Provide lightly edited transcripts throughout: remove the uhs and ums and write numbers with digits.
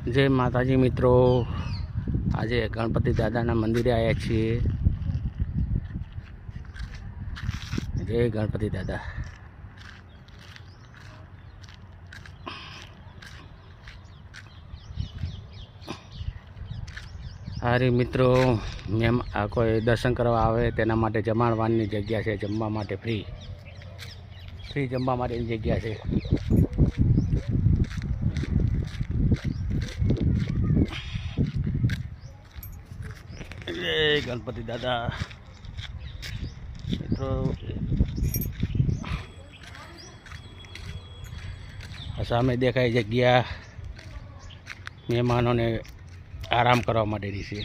જય માતાજી મિત્રો, આજે ગણપતિ દાદાના મંદિરે આવ્યા છીએ। જય ગણપતિ દાદા। હારી મિત્રો, મેમ આ કોઈ દર્શન કરવા આવે તેના માટે જમાડવાની જગ્યા છે। જમવા માટે ફ્રી જમવા માટેની જગ્યા છે। જય ગણપતિ દાદા। મિત્રો સામે દેખાય જગ્યા મહેમાનોને આરામ કરવા માટેની છે।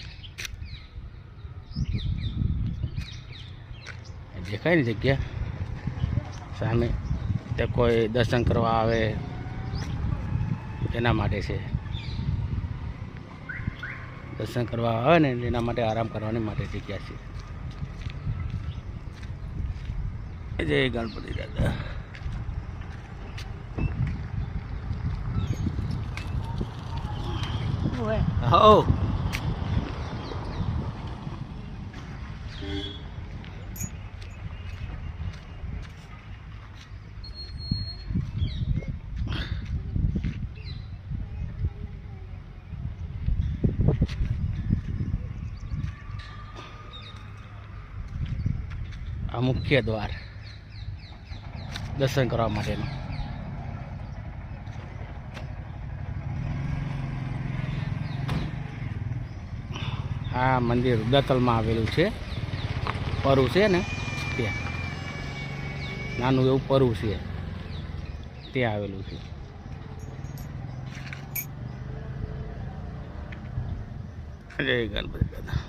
દેખાય ને જગ્યા સામે, તે કોઈ દર્શન કરવા આવે તેના માટે છે। દર્શન કરવા આવે ને એના માટે આરામ કરવાની માટે જગ્યા છે। જય ગણપતિ દાદા। હો આ મુખ્ય દ્વાર દર્શન કરવા માટેનું। આ મંદિર દતલમાં આવેલું છે। પરુ છે ને ત્યાં નાનું એવું પરુ છે, ત્યાં આવેલું છે। જય ગણપતિ દાદા।